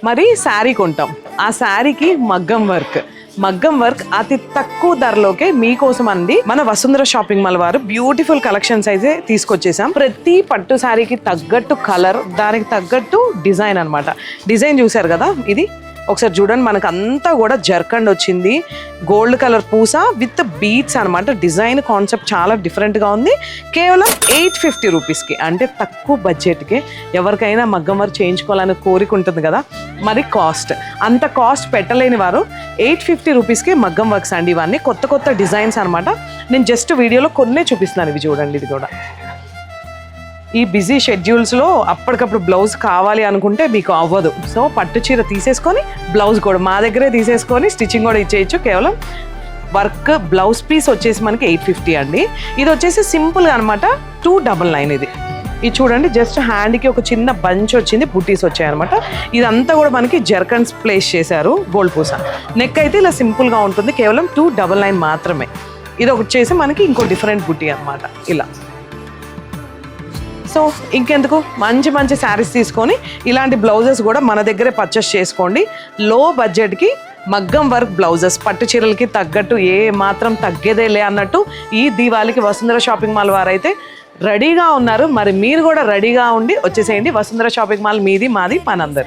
మరి శారీ కొంటాం, ఆ శారీకి మగ్గం వర్క్ అతి తక్కువ ధరలోకే మీకోసం అండి మన వసుంధర షాపింగ్ మాల్ వారు బ్యూటిఫుల్ కలెక్షన్స్ అయితే తీసుకొచ్చేసాం. ప్రతి పట్టు శారీకి తగ్గట్టు కలర్, దానికి తగ్గట్టు డిజైన్ అన్నమాట. డిజైన్ చూసారు కదా, ఇది ఒకసారి చూడండి. మనకు అంతా కూడా జర్కండ్ వచ్చింది, గోల్డ్ కలర్ పూస విత్ బీట్స్ అనమాట. డిజైన్ కాన్సెప్ట్ చాలా డిఫరెంట్గా ఉంది. కేవలం 850 రూపీస్కి, అంటే తక్కువ బడ్జెట్కి ఎవరికైనా మగ్గం వర్క్ చేయించుకోవాలని కోరిక ఉంటుంది కదా, మరి అంత కాస్ట్ పెట్టలేని వారు 850 రూపీస్కి మగ్గం వర్క్స్ అండి. ఇవన్నీ కొత్త కొత్త డిజైన్స్ అనమాట. నేను జస్ట్ వీడియోలో కొన్నే చూపిస్తున్నాను. ఇవి చూడండి, ఇది కూడా ఈ బిజీ షెడ్యూల్స్లో అప్పటికప్పుడు బ్లౌజ్ కావాలి అనుకుంటే మీకు అవ్వదు. సో పట్టు చీర తీసేసుకొని బ్లౌజ్ కూడా మా దగ్గరే తీసేసుకొని స్టిచ్చింగ్ కూడా ఇచ్చేయచ్చు. కేవలం వర్క్ బ్లౌజ్ పీస్ వచ్చేసి మనకి 850 అండి. ఇది వచ్చేసి సింపుల్గా అనమాట 299. ఇది చూడండి, జస్ట్ హ్యాండ్కి ఒక చిన్న బంచ్ వచ్చింది, బుటీస్ వచ్చాయి అనమాట. ఇదంతా కూడా మనకి జర్కన్స్ ప్లేస్ చేశారు, గోల్డ్ పూస. నెక్ అయితే ఇలా సింపుల్గా ఉంటుంది, కేవలం 299 మాత్రమే. ఇది ఒకటి చేసి మనకి ఇంకో డిఫరెంట్ బుటీ అనమాట ఇలా. సో ఇంకెందుకు, మంచి మంచి శారీస్ తీసుకొని ఇలాంటి బ్లౌజెస్ కూడా మన దగ్గరే పర్చేస్ చేసుకోండి. లో బడ్జెట్కి మగ్గం వర్క్ బ్లౌజెస్, పట్టు చీరలకి తగ్గట్టు ఏ మాత్రం తగ్గేదేలే అన్నట్టు ఈ దీవాళికి వసుంధర షాపింగ్ మాల్ వారైతే రెడీగా ఉన్నారు. మరి మీరు కూడా రెడీగా ఉండి వచ్చేసేయండి. వసుంధర షాపింగ్ మాల్ మీది, మాది, మనందరిది.